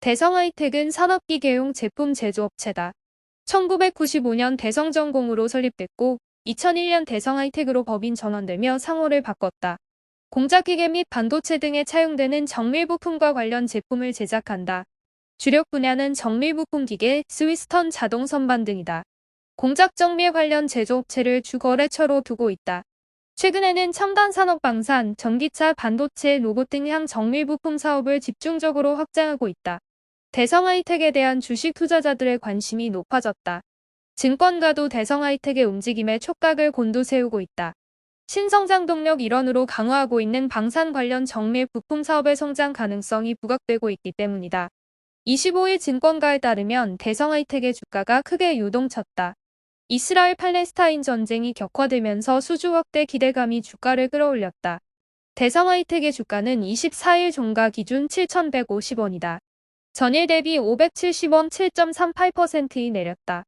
대성하이텍은 산업기계용 제품 제조업체다. 1995년 대성전공으로 설립됐고 2001년 대성하이텍으로 법인 전환되며 상호를 바꿨다. 공작기계 및 반도체 등에 차용되는 정밀부품과 관련 제품을 제작한다. 주력 분야는 정밀부품 기계, 스위스턴 자동 선반 등이다. 공작 정밀 관련 제조업체를 주 거래처로 두고 있다. 최근에는 첨단 산업 방산, 전기차, 반도체, 로봇 등 향 정밀부품 사업을 집중적으로 확장하고 있다. 대성하이텍에 대한 주식 투자자들의 관심이 높아졌다. 증권가도 대성하이텍의 움직임에 촉각을 곤두세우고 있다. 신성장 동력 일원으로 강화하고 있는 방산 관련 정밀 부품 사업의 성장 가능성이 부각되고 있기 때문이다. 25일 증권가에 따르면 대성하이텍의 주가가 크게 요동쳤다. 이스라엘 팔레스타인 전쟁이 격화되면서 수주 확대 기대감이 주가를 끌어올렸다. 대성하이텍의 주가는 24일 종가 기준 7,150원이다. 전일 대비 570원 7.38% 내렸다.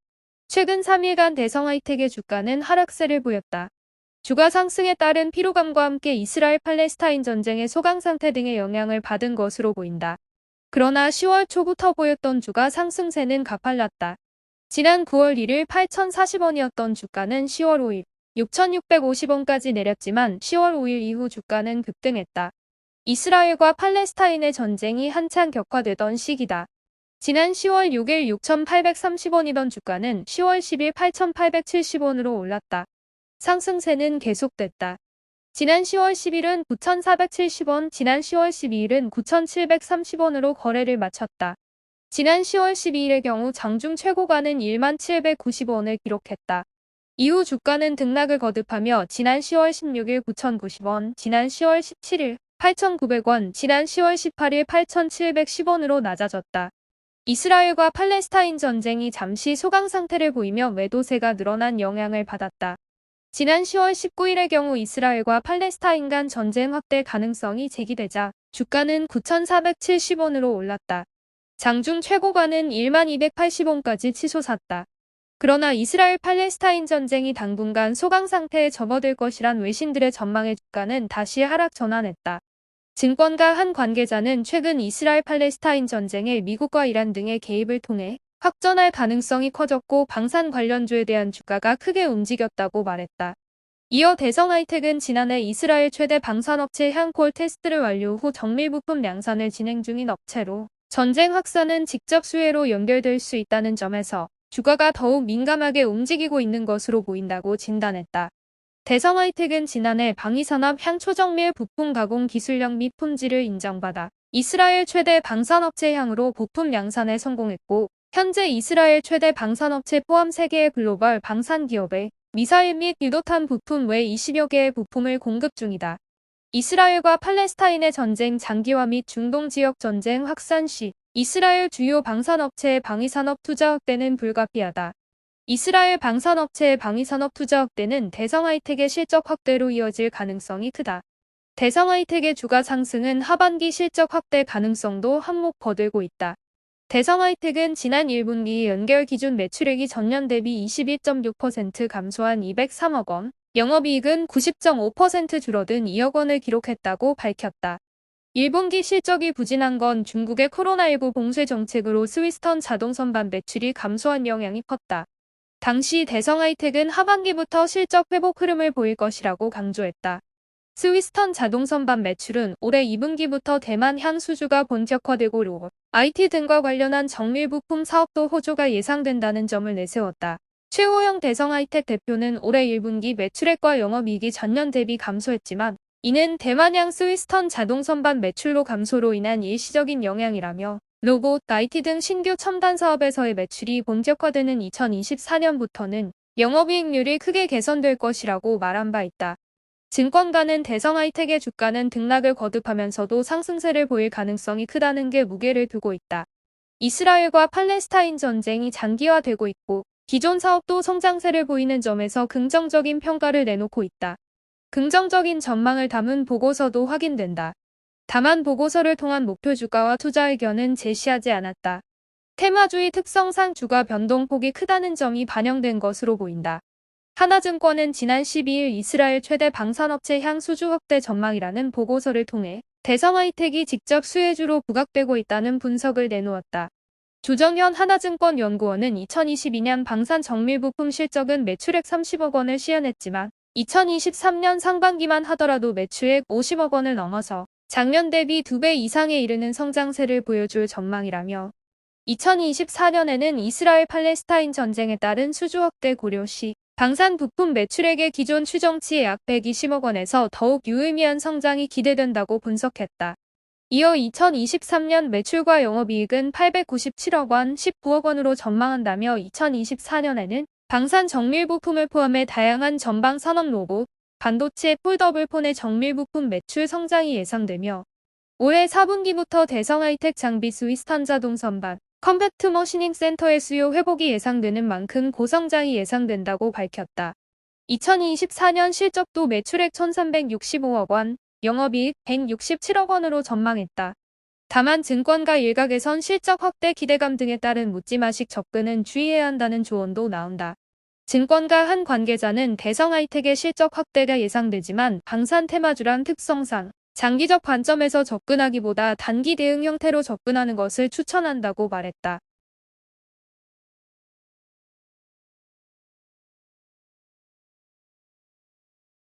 최근 3일간 대성하이텍의 주가는 하락세를 보였다. 주가 상승에 따른 피로감과 함께 이스라엘 팔레스타인 전쟁의 소강 상태 등의 영향을 받은 것으로 보인다. 그러나 10월 초부터 보였던 주가 상승세는 가팔랐다. 지난 9월 1일 8,040원이었던 주가는 10월 5일 6,650원까지 내렸지만 10월 5일 이후 주가는 급등했다. 이스라엘과 팔레스타인의 전쟁이 한창 격화되던 시기다. 지난 10월 6일 6,830원이던 주가는 10월 10일 8,870원으로 올랐다. 상승세는 계속됐다. 지난 10월 10일은 9,470원, 지난 10월 12일은 9,730원으로 거래를 마쳤다. 지난 10월 12일의 경우 장중 최고가는 1790원을 기록했다. 이후 주가는 등락을 거듭하며 지난 10월 16일 9,090원, 지난 10월 17일 8,900원, 지난 10월 18일 8,710원으로 낮아졌다. 이스라엘과 팔레스타인 전쟁이 잠시 소강 상태를 보이며 매도세가 늘어난 영향을 받았다. 지난 10월 19일의 경우 이스라엘과 팔레스타인 간 전쟁 확대 가능성이 제기되자 주가는 9,470원으로 올랐다. 장중 최고가는 1280원까지 치솟았다. 그러나 이스라엘 팔레스타인 전쟁이 당분간 소강 상태에 접어들 것이란 외신들의 전망에 주가는 다시 하락 전환했다. 증권가 한 관계자는 최근 이스라엘 팔레스타인 전쟁에 미국과 이란 등의 개입을 통해 확전할 가능성이 커졌고 방산 관련주에 대한 주가가 크게 움직였다고 말했다. 이어 대성하이텍은 지난해 이스라엘 최대 방산업체 향콜 테스트를 완료 후 정밀부품量산을 진행 중인 업체로 전쟁 확산은 직접 수혜로 연결될 수 있다는 점에서 주가가 더욱 민감하게 움직이고 있는 것으로 보인다고 진단했다. 대성하이텍은 지난해 방위산업 향초정밀 부품 가공 기술력 및 품질을 인정받아 이스라엘 최대 방산업체 향으로 부품量산에 성공했고 현재 이스라엘 최대 방산업체 포함 3개의 글로벌 방산 기업에 미사일 및 유도탄 부품 외 20여 개의 부품을 공급 중이다. 이스라엘과 팔레스타인의 전쟁 장기화 및 중동 지역 전쟁 확산 시 이스라엘 주요 방산업체의 방위산업 투자 확대는 불가피하다. 이스라엘 방산업체의 방위산업 투자 확대는 대성하이텍의 실적 확대로 이어질 가능성이 크다. 대성하이텍의 주가 상승은 하반기 실적 확대 가능성도 한몫 거들고 있다. 대성하이텍은 지난 1분기 연결 기준 매출액이 전년 대비 21.6% 감소한 203억 원, 영업이익은 90.5% 줄어든 2억 원을 기록했다고 밝혔다. 1분기 실적이 부진한 건 중국의 코로나19 봉쇄 정책으로 스위스턴 자동 선반 매출이 감소한 영향이 컸다. 당시 대성하이텍은 하반기부터 실적 회복 흐름을 보일 것이라고 강조했다. 스위스턴 자동 선반 매출은 올해 2분기부터 대만 향 수주가 본격화되고 로봇, IT 등과 관련한 정밀부품 사업도 호조가 예상된다는 점을 내세웠다. 최호영 대성하이텍 대표는 올해 1분기 매출액과 영업이익이 전년 대비 감소했지만 이는 대만향 스위스턴 자동 선반 매출로 감소로 인한 일시적인 영향이라며 로봇, IT 등 신규 첨단 사업에서의 매출이 본격화되는 2024년부터는 영업이익률이 크게 개선될 것이라고 말한 바 있다. 증권가는 대성하이텍의 주가는 등락을 거듭하면서도 상승세를 보일 가능성이 크다는 게 무게를 두고 있다. 이스라엘과 팔레스타인 전쟁이 장기화되고 있고 기존 사업도 성장세를 보이는 점에서 긍정적인 평가를 내놓고 있다. 긍정적인 전망을 담은 보고서도 확인된다. 다만 보고서를 통한 목표 주가와 투자 의견은 제시하지 않았다. 테마주의 특성상 주가 변동폭이 크다는 점이 반영된 것으로 보인다. 하나증권은 지난 12일 이스라엘 최대 방산업체 향 수주 확대 전망이라는 보고서를 통해 대성하이텍이 직접 수혜주로 부각되고 있다는 분석을 내놓았다. 조정현 하나증권연구원은 2022년 방산 정밀부품 실적은 매출액 30억 원을 시현했지만 2023년 상반기만 하더라도 매출액 50억 원을 넘어서 작년 대비 2배 이상에 이르는 성장세를 보여줄 전망이라며 2024년에는 이스라엘 팔레스타인 전쟁에 따른 수주 확대 고려 시 방산 부품 매출액의 기존 추정치 약 120억 원에서 더욱 유의미한 성장이 기대된다고 분석했다. 이어 2023년 매출과 영업이익은 897억 원, 19억 원으로 전망한다며 2024년에는 방산 정밀부품을 포함해 다양한 전방 산업 로봇, 반도체, 폴더블폰의 정밀부품 매출 성장이 예상되며 올해 4분기부터 대성하이텍 장비 스위스탄자동 선반, 컴팩트 머시닝 센터의 수요 회복이 예상되는 만큼 고성장이 예상된다고 밝혔다. 2024년 실적도 매출액 1365억 원, 영업이익 167억 원으로 전망했다. 다만 증권가 일각에선 실적 확대 기대감 등에 따른 묻지마식 접근은 주의해야 한다는 조언도 나온다. 증권가 한 관계자는 대성하이텍의 실적 확대가 예상되지만 방산 테마주란 특성상 장기적 관점에서 접근하기보다 단기 대응 형태로 접근하는 것을 추천한다고 말했다.